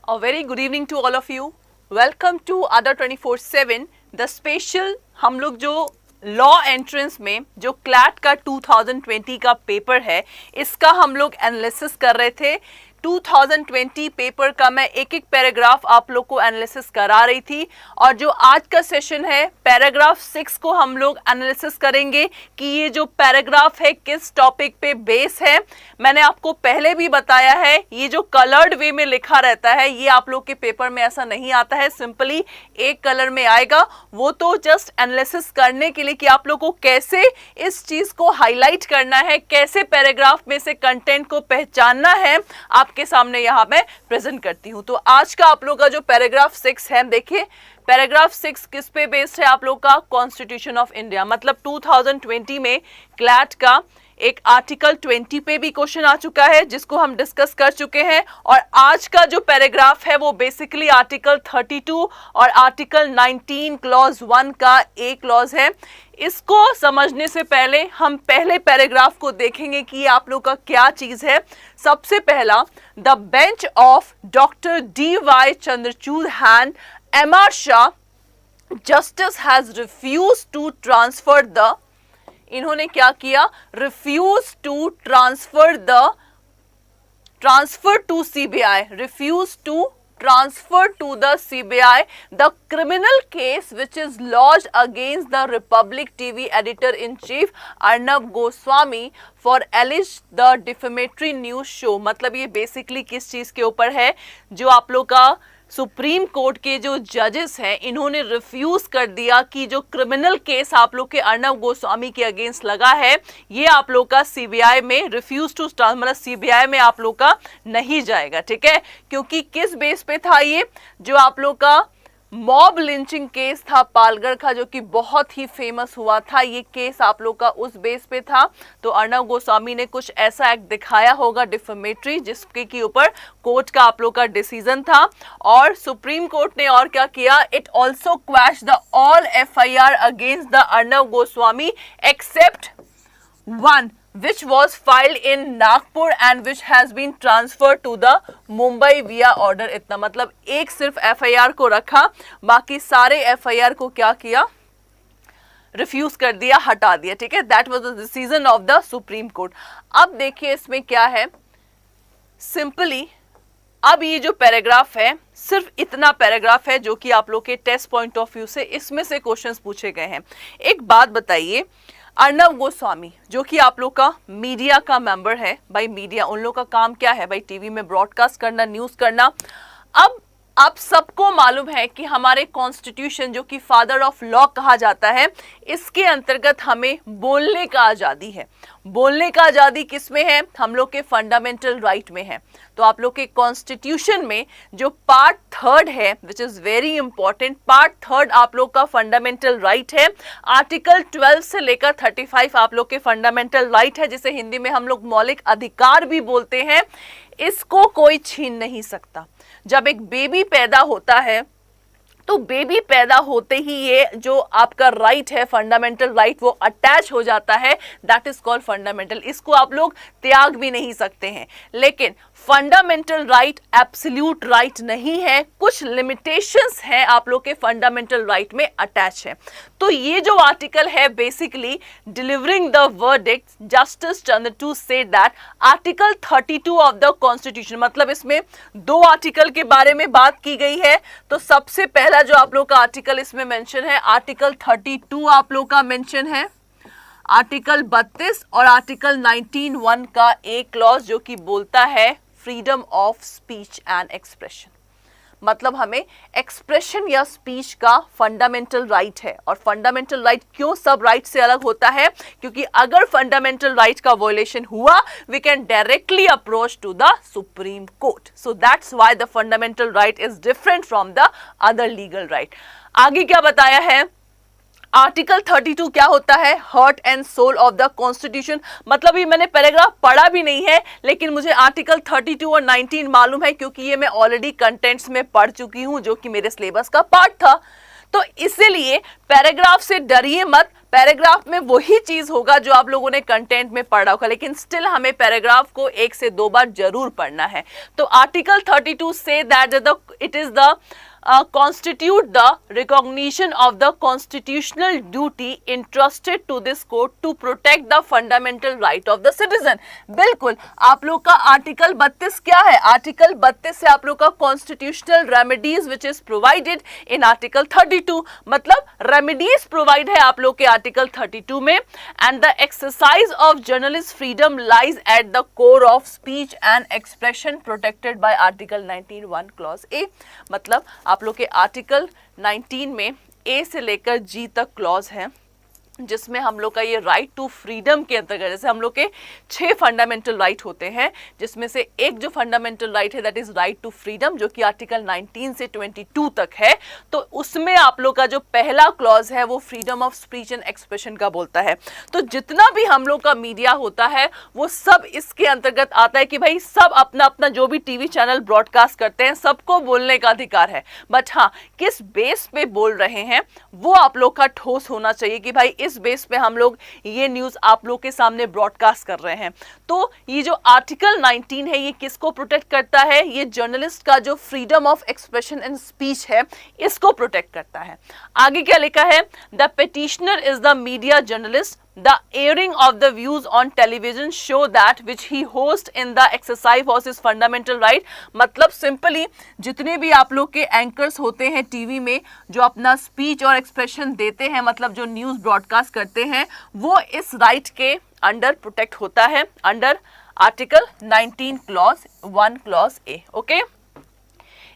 A very good evening to all of you. Welcome to Ada 24/7, the special हम लोग जो law entrance में जो क्लैट का 2020 का पेपर है इसका हम लोग एनालिसिस कर रहे थे। 2020 पेपर का मैं एक एक पैराग्राफ आप लोग को एनालिसिस करा रही थी और जो आज का सेशन है पैराग्राफ 6 को हम लोग एनालिसिस करेंगे कि ये जो पैराग्राफ है किस टॉपिक पे बेस है। मैंने आपको पहले भी बताया है ये जो कलर्ड वे में लिखा रहता है ये आप लोग के पेपर में ऐसा नहीं आता है, सिंपली एक कलर में आएगा। वो तो जस्ट एनालिसिस करने के लिए कि आप लोग को कैसे इस चीज को हाईलाइट करना है, कैसे पैराग्राफ में से कंटेंट को पहचानना है, आपके सामने यहां मैं प्रेजेंट करती हूं। तो आज का आप लोग का जो पैराग्राफ 6 है, देखिए पैराग्राफ 6 किस पे बेस्ड है आप लोग का, कॉन्स्टिट्यूशन ऑफ इंडिया। मतलब 2020 में क्लैट का एक आर्टिकल 20 पे भी क्वेश्चन आ चुका है जिसको हम डिस्कस कर चुके हैं और आज का जो पैराग्राफ है वो बेसिकली आर्टिकल 32 और आर्टिकल 19 क्लॉज 1 का एक क्लॉज है। इसको समझने से पहले हम पहले पैराग्राफ को देखेंगे कि आप लोग का क्या चीज है। सबसे पहला, the bench of doctor D.Y. Chandrachud and M.R. Shah justice has refuse to transfer the, इन्होंने क्या किया, refuse to transfer to CBI, refuse to transfer to the CBI the criminal case which is lodged against the Republic TV editor-in-chief Arnab Goswami for alleged the defamatory news show। मतलब ये basically किस चीज के ऊपर है, जो आप लोग का सुप्रीम कोर्ट के जो जजेस हैं इन्होंने रिफ्यूज कर दिया कि जो क्रिमिनल केस आप लोग के अर्नब गोस्वामी के अगेंस्ट लगा है ये आप लोग का सीबीआई में रिफ्यूज टू, मतलब सीबीआई में आप लोग का नहीं जाएगा, ठीक है। क्योंकि किस बेस पे था ये, जो आप लोग का मॉब लिंचिंग केस था पालगढ़ का जो कि बहुत ही फेमस हुआ था, ये केस आप लोग का उस बेस पे था। तो अर्नब गोस्वामी ने कुछ ऐसा एक्ट दिखाया होगा डिफेमेटरी जिसके के ऊपर कोर्ट का आप लोग का डिसीजन था और सुप्रीम कोर्ट ने और क्या किया, it also quash the all FIR against the Arnab Goswami except one which was filed in Nagpur and which has been transferred to the Mumbai via order। इतना मतलब एक सिर्फ FIR को रखा, बाकी सारे FIR को क्या किया, रिफ्यूज कर दिया, हटा दिया, ठीक है। That was the decision of the supreme court. अब देखिए इसमें क्या है, सिंपली अब ये जो पैराग्राफ है सिर्फ इतना पैराग्राफ है जो कि आप लोग के टेस्ट पॉइंट ऑफ व्यू से इसमें से क्वेश्चंस पूछे गए हैं। एक बात बताइए, अर्नब गोस्वामी जो कि आप लोग का मीडिया का मेंबर है, भाई मीडिया उन लोग का काम क्या है, भाई टीवी में ब्रॉडकास्ट करना, न्यूज करना। अब आप सबको मालूम है कि हमारे कॉन्स्टिट्यूशन जो कि फादर ऑफ लॉ कहा जाता है इसके अंतर्गत हमें बोलने का आज़ादी है। बोलने का आज़ादी किस में है, हम लोग के फंडामेंटल राइट में है। तो आप लोग के कॉन्स्टिट्यूशन में जो पार्ट 3 है which is very important, part 3 आप लोग का फंडामेंटल राइट है। आर्टिकल 12 से लेकर 35 आप लोग के फंडामेंटल राइट है जिसे हिंदी में हम लोग मौलिक अधिकार भी बोलते हैं। इसको कोई छीन नहीं सकता। जब एक बेबी पैदा होता है तो बेबी पैदा होते ही ये जो आपका राइट है, फंडामेंटल राइट, वो अटैच हो जाता है, दैट इज कॉल्ड फंडामेंटल। इसको आप लोग त्याग भी नहीं सकते हैं। लेकिन फंडामेंटल राइट एब्सोल्यूट राइट नहीं है, कुछ लिमिटेशंस हैं आप लोग के फंडामेंटल राइट में अटैच है। तो ये जो आर्टिकल है basically delivering the verdict, justice Chandrachud said that article 32 of the constitution, मतलब इसमें 2 आर्टिकल के बारे में बात की गई है। तो सबसे पहला जो आप लोग का आर्टिकल इसमें मेंशन है आर्टिकल 32 आप लोग का मेंशन है, आर्टिकल 32 और आर्टिकल 19(1) का एक क्लॉज जो कि बोलता है freedom of speech and expression. मतलब हमें एक्सप्रेशन या स्पीच का फंडामेंटल राइट है। और फंडामेंटल राइट क्यों सब राइट से अलग होता है, क्योंकि अगर फंडामेंटल राइट का वॉयलेशन हुआ we can directly approach to the supreme court. So that's why the fundamental right is different from the other legal right. आगे क्या बताया है, आर्टिकल 32 क्या होता है, heart and soul of the constitution. मतलब ये मैंने पैराग्राफ पढ़ा भी नहीं है लेकिन मुझे आर्टिकल 32 और 19 मालूम है क्योंकि ये मैं ऑलरेडी कंटेंट्स में पढ़ चुकी हूं जो कि मेरे सिलेबस का पार्ट था। तो इसीलिए पैराग्राफ से डरिए मत, पैराग्राफ में वही चीज होगा जो आप लोगों ने कंटेंट में पढ़ा होगा, लेकिन स्टिल हमें पैराग्राफ को 1 से 2 बार जरूर पढ़ना है। तो article 32 say that it is the constitute the recognition of the constitutional duty entrusted to this court to protect the fundamental right of the citizen। बिल्कुल, आप लोग का आर्टिकल 32 क्या है? आर्टिकल 32 से आप लोग का constitutional remedies which is provided in article 32, मतलब रेमेडीज प्रोवाइड है आप लोग के आर्टिकल 32 में। And the exercise of journalist freedom lies at the core of speech and expression protected by article 19(1) clause A. मतलब आप लोग के आर्टिकल 19 में ए से लेकर जी तक क्लॉज है, जिसमें हम लोग का ये राइट टू फ्रीडम के अंतर्गत, जैसे हम लोग के 6 फंडामेंटल राइट होते हैं, जिसमें से एक जो फंडामेंटल राइट है that is right to freedom, जो कि आर्टिकल 19 से 22 तक है। तो उसमें आप लोग का जो पहला क्लॉज है वो freedom of speech and expression का बोलता है। तो जितना भी हम लोग का मीडिया होता है वो सब इसके अंतर्गत आता है कि भाई सब अपना अपना जो भी टीवी चैनल ब्रॉडकास्ट करते हैं सबको बोलने का अधिकार है, बट हाँ किस बेस पे बोल रहे हैं वो आप लोग का ठोस होना चाहिए कि भाई इस बेस पे हम लोग ये न्यूज आप लोग के सामने ब्रॉडकास्ट कर रहे हैं। तो ये जो आर्टिकल 19 है ये किसको प्रोटेक्ट करता है? ये जर्नलिस्ट का जो freedom of expression and speech है इसको प्रोटेक्ट करता है। आगे क्या लिखा है? The petitioner is the media journalist, the airing of the views on television show that which he hosts in the exercise of his fundamental right। मतलब simply जितने भी आप लोग के एंकर्स होते हैं टीवी में जो अपना स्पीच और एक्सप्रेशन देते हैं, मतलब जो न्यूज़ ब्रॉडकास्ट करते हैं, वो इस राइट के अंडर प्रोटेक्ट होता है under article 19 clause 1 clause A. Okay,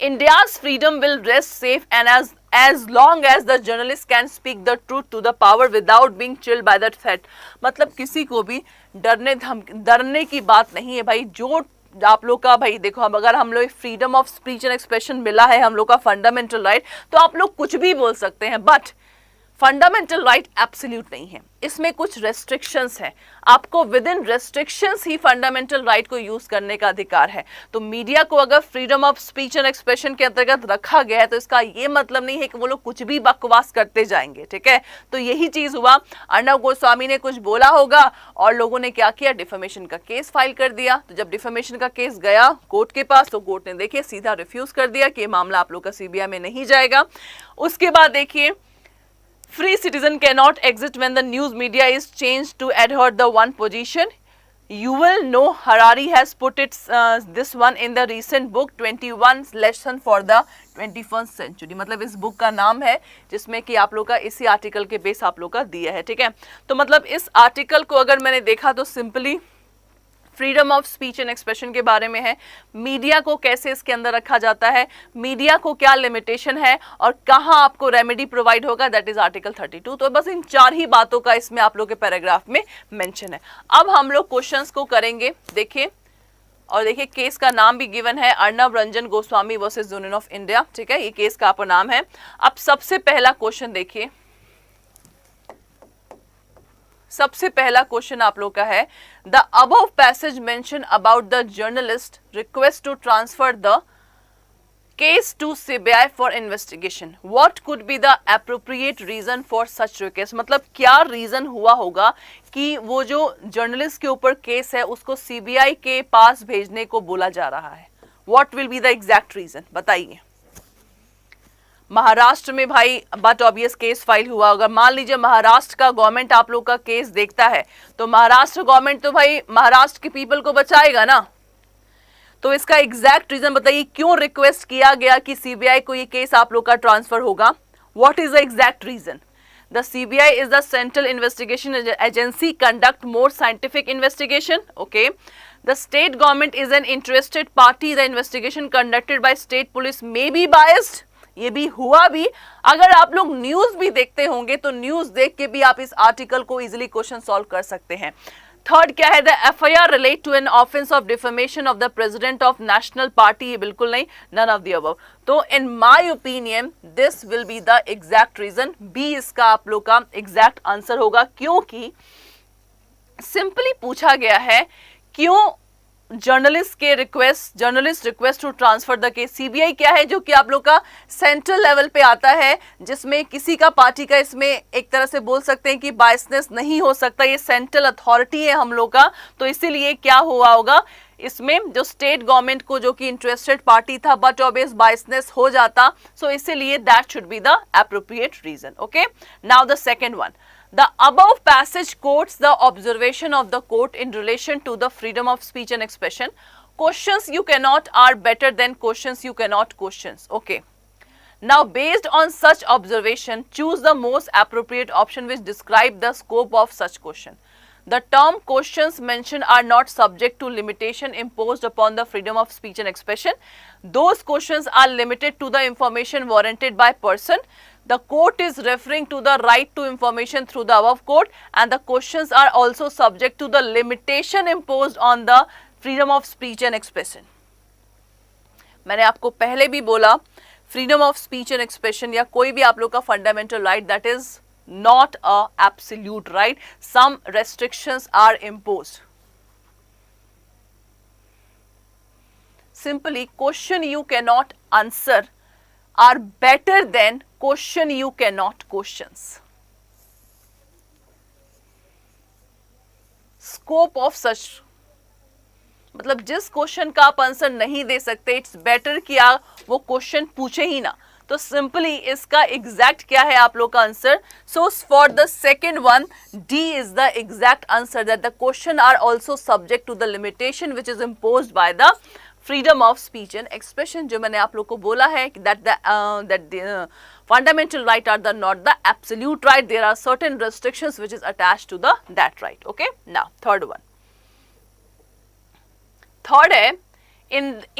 India's freedom will rest safe and as long as the journalist can speak the truth to the power without being chilled by that threat। मतलब किसी को भी डरने की बात नहीं है भाई। जो आप लोग का भाई देखो, हम अगर हम लोग freedom of speech and expression मिला है हम लोग का फंडामेंटल राइट, तो आप लोग कुछ भी बोल सकते हैं, बट फंडामेंटल राइट एब्सोल्यूट नहीं है, इसमें कुछ रेस्ट्रिक्शंस हैं। आपको with in restrictions he fundamental right को यूज करने का अधिकार है। तो मीडिया को अगर freedom of speech and expression के अंतर्गत रखा गया है तो इसका ये मतलब नहीं है कि वो लोग कुछ भी बकवास करते जाएंगे, ठीक है। तो यही चीज हुआ, अर्णव गोस्वामी ने कुछ बोला होगा और लोगों ने क्या किया, डिफेमेशन का केस फाइल कर दिया। तो जब डिफेमेशन का केस गया कोर्ट के पास तो कोर्ट ने देखिए सीधा रिफ्यूज कर दिया कि मामला आप लोग का सीबीआई में नहीं जाएगा। उसके बाद देखिए, free citizen cannot exist when the news media is changed to adhere the one position। You will know Harari has put this one in the recent book 21 lesson for the 21st century। मतलब इस book का नाम है जिसमें कि आप लोग का इसी आर्टिकल के बेस आप लोग का दिया है, ठीक है। तो मतलब इस आर्टिकल को अगर मैंने देखा तो simply freedom of speech and expression के बारे में है, मीडिया को कैसे इसके अंदर रखा जाता है, मीडिया को क्या लिमिटेशन है और कहां आपको रेमेडी प्रोवाइड होगा, दैट इज आर्टिकल 32। तो बस इन 4 ही बातों का इसमें आप लोग के पैराग्राफ में मेंशन है। अब हम लोग क्वेश्चंस को करेंगे, देखिए, और देखिए केस का नाम भी गिवन है Arnab Ranjan Goswami versus union of India, ठीक है, ये केस का आपका नाम है। अब सबसे पहला क्वेश्चन देखिए, सबसे पहला क्वेश्चन आप लोग का है, the above passage mention about the journalist request to transfer the case to CBI for investigation, what could be the appropriate reason for such request. मतलब क्या रीजन हुआ होगा कि वो जो जर्नलिस्ट के ऊपर केस है उसको सीबीआई के पास भेजने को बोला जा रहा है, what will be the exact reason, बताइए। महाराष्ट्र में भाई बट ऑब्वियस केस फाइल हुआ होगा। मान लीजिए महाराष्ट्र का गवर्नमेंट आप लोग का केस देखता है तो महाराष्ट्र गवर्नमेंट तो भाई महाराष्ट्र के पीपल को बचाएगा ना। तो इसका एग्जैक्ट रीजन बताइए, क्यों रिक्वेस्ट किया गया कि सीबीआई को ये केस आप लोग का ट्रांसफर होगा, what is the exact reason. The CBI is the central investigation agency, conduct more scientific investigation. Okay, the state government is an interested party, the investigation conducted by state police may be biased, ये भी हुआ भी। अगर आप लोग news भी देखते होंगे तो न्यूज देख के भी आप इस आर्टिकल को इजीली क्वेश्चन सॉल्व कर सकते हैं। थर्ड क्या है, the FIR relate to an offence of defamation of the president of national party, ये बिल्कुल नहीं, नन ऑफ द अबव। तो in my opinion this will be the exact reason, B इसका आप लोग का एग्जैक्ट आंसर होगा, क्योंकि सिंपली पूछा गया है क्यों journalist request to transfer the case. CBI क्या है, जो कि आप लोग का सेंट्रल लेवल पे आता है, जिसमें किसी का पार्टी का इसमें एक तरह से बोल सकते हैं कि बायसनेस नहीं हो सकता, ये सेंट्रल अथॉरिटी है हम लोग का। तो इसीलिए क्या हुआ होगा, इसमें जो स्टेट गवर्नमेंट को जो कि इंटरेस्टेड पार्टी था बट ऑब्वियस बायसनेस हो जाता, सो इसीलिए that should be the appropriate reason. Okay, now the second one, the above passage quotes the observation of the court in relation to the freedom of speech and expression. Questions you cannot are better than questions you cannot questions. Okay, now based on such observation, choose the most appropriate option which describe the scope of such question. The term questions mentioned are not subject to limitation imposed upon the freedom of speech and expression. Those questions are limited to the information warranted by person. The court is referring to the right to information through the above quote, and the questions are also subject to the limitation imposed on the freedom of speech and expression. मैंने आपको पहले भी बोला, freedom of speech and expression या कोई भी आप लोग का fundamental right, that is not a absolute right. Some restrictions are imposed. Simply, question you cannot answer are better than question you cannot questions. Scope of such, मतलब जिस question का आप आंसर नहीं दे सकते, इट्स बेटर कि आप वो question पूछे ही ना। तो सिंपली इसका एग्जैक्ट क्या है आप लोग का answer? So for the second one, D is the exact answer, that the question are also subject to the limitation which is imposed by the freedom of speech and expression, जो मैंने आप लोग को बोला है that the fundamental right are the not the absolute right. There are certain restrictions which is attached to the that right. Okay, now third one. Third है,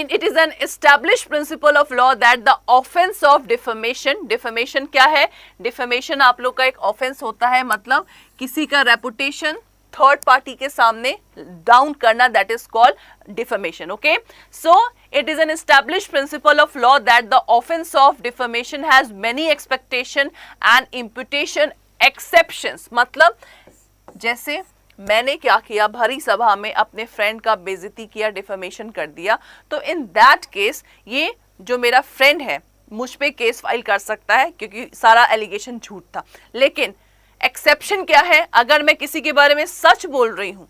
it is an established principle of law that the offense of defamation क्या है? Defamation आप लोग का एक offense होता है, मतलब किसी का reputation थर्ड पार्टी के सामने डाउन करना, that is called defamation. Okay, so it is an established principle of law that the offence of defamation has many expectation and imputation exceptions. मतलब जैसे मैंने क्या किया, भरी सभा में अपने फ्रेंड का बेइज्जती किया, डिफेमेशन कर दिया, तो इन दैट केस ये जो मेरा फ्रेंड है मुझ पे केस फाइल कर सकता है क्योंकि सारा एलिगेशन झूठ था. लेकिन एक्सेप्शन क्या है? अगर मैं किसी के बारे में सच बोल रही हूं,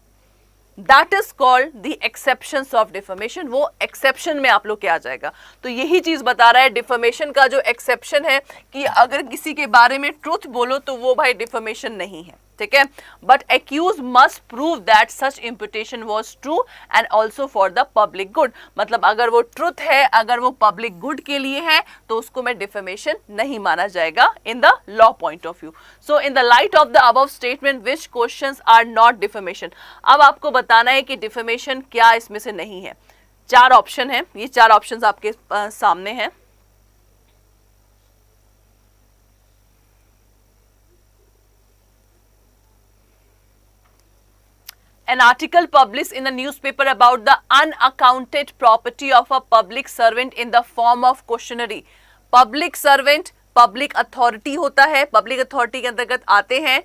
that is called the exceptions of defamation. वो एक्सेप्शन में आप लोग क्या आ जाएगा. तो यही चीज बता रहा है डिफेमेशन का जो एक्सेप्शन है कि अगर किसी के बारे में ट्रुथ बोलो तो वो भाई डिफेमेशन नहीं है. ठीक है, but accused must prove that such imputation was true and also for the public good. मतलब अगर वो ट्रुथ है, अगर वो पब्लिक गुड के लिए है, तो उसको मैं डिफेमेशन नहीं माना जाएगा in the law point of view. So in the light of the above statement which questions are not defamation. अब आपको बताना है कि डिफेमेशन क्या इसमें से नहीं है. 4 ऑप्शन है, ये 4 ऑप्शन आपके सामने हैं. An article published in a newspaper about the unaccounted property of a public servant in the form of questionnaire. Public servant public authority होता है, public authority के अंतर्गत आते हैं,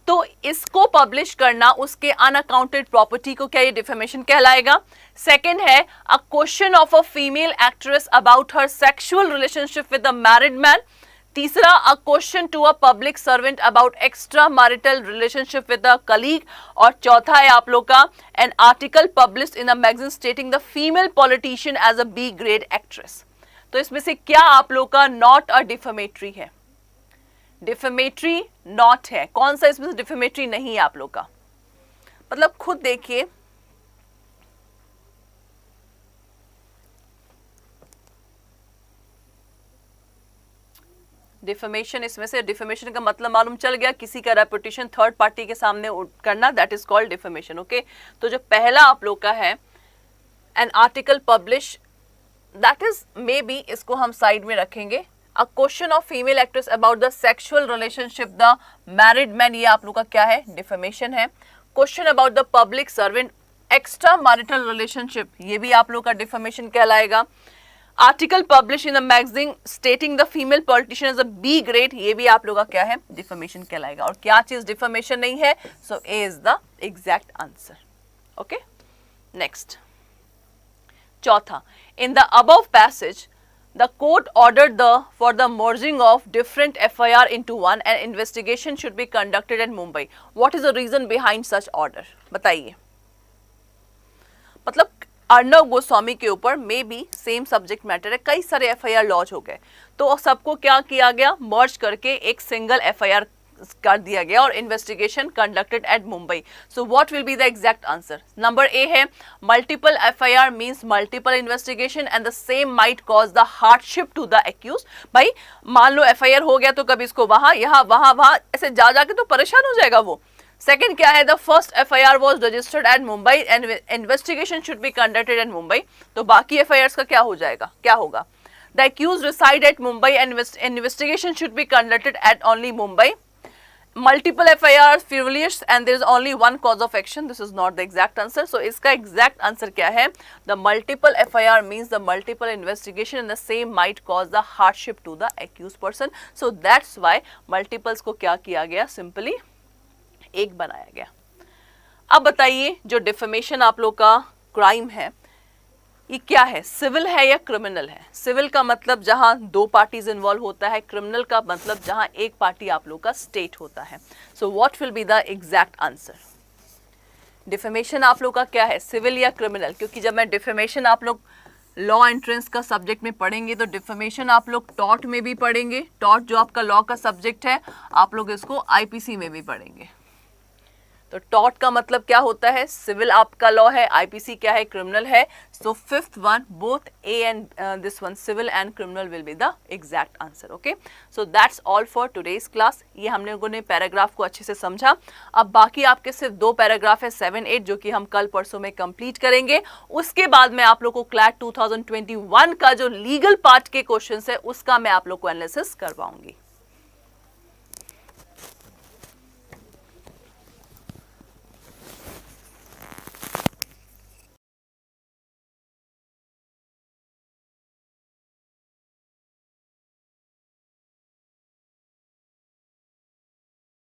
तो इसको पब्लिश करना, उसके अनअकाउंटेड प्रॉपर्टी को क्या ये डिफेमेशन कहलाएगा. सेकंड है a question of a female actress about her sexual relationship with a married man. तीसरा a question to a public servant about extra marital relationship with a colleague. और चौथा है आप लोग का an article published in a magazine stating the female politician as a B grade actress. तो इसमें से क्या आप लोग का नॉट अ डिफेमेटरी है? डिफेमेटरी नॉट है. कौन सा इसमें से डिफेमेटरी नहीं है आप लोग का? मतलब खुद देखिए, डिफेमेशन, इसमें से डिफेमेशन का मतलब मालूम चल गया, किसी का रेपुटेशन थर्ड पार्टी के सामने करना, that is called defamation. Okay, तो जो पहला आप लोग का है an article publish, that is may be, इसको हम साइड में रखेंगे. अ question of female actress about the sexual relationship the married man, ये आप लोग का क्या है? डिफेमेशन है. Question about the public servant extra marital relationship, ये भी आप लोग का डिफेमेशन कहलाएगा. Article publish in the magazine stating the female politician is a B grade, ये भी आप लोगों का क्या है? डिफेमेशन कहलाएगा. और क्या चीज डिफेमेशन नहीं है? So A is the exact answer. Okay, next. चौथा, in the above passage the court ordered for the merging of different FIR into one and investigation should be conducted in Mumbai. What is the reason behind such order? बताइए. मतलब अर्णव गोस्वामी के ऊपर may be same subject matter है, कई सारे FIR launch हो गए, तो सबको क्या किया गया, मर्ज करके एक सिंगल FIR कर दिया गया और investigation conducted at Mumbai. So what will be the exact answer? Number A है multiple FIR means multiple investigation and the same might cause the hardship to the accused. भाई मान लो FIR हो गया तो कभी इसको वहां यहाँ वहां ऐसे जा जाके तो परेशान हो जाएगा वो. सेकेंड क्या है, the first FIR was registered at Mumbai and investigation should be conducted at Mumbai. तो बाकी FIRs का क्या हो जाएगा, क्या होगा? The accuse reside at Mumbai and investigation should be conducted at only Mumbai. Multiple FIRs frivolous and there is only one cause of action. This is not the exact answer. So इसका exact answer क्या है? The multiple FIR means the multiple investigation and the same might cause the hardship to the accused person. So that's why multiples को क्या किया गया? Simply एक बनाया गया. अब बताइए जो डिफेमेशन आप लोग का क्राइम है ये क्या है, सिविल है या क्रिमिनल है? सिविल का मतलब जहां दो पार्टीज इन्वॉल्व होता है, क्रिमिनल का मतलब जहां एक पार्टी आप लोग का स्टेट होता है. सो what will be the exact answer? Defamation आप लोग का क्या है, सिविल या क्रिमिनल? क्योंकि जब मैं डिफेमेशन आप लोग लॉ एंट्रेंस का सब्जेक्ट में पढ़ेंगे तो डिफेमेशन आप लोग टॉर्ट में भी पढ़ेंगे. टॉर्ट जो आपका लॉ का सब्जेक्ट है आप लोग इसको IPC में भी पढ़ेंगे. तो टॉर्ट का मतलब क्या होता है, सिविल आपका लॉ है, IPC क्या है, क्रिमिनल है. So fifth one both A and this one civil and criminal will be the exact answer. Okay, so that's all for today's class. ये हम लोगों ने पैराग्राफ को अच्छे से समझा. अब बाकी आपके सिर्फ 2 पैराग्राफ है 7, 8 जो कि हम कल परसों में कंप्लीट करेंगे. उसके बाद मैं आप लोग को क्लैट 2021 का जो लीगल पार्ट के क्वेश्चन है उसका मैं आप लोग को एनालिसिस करवाऊंगी.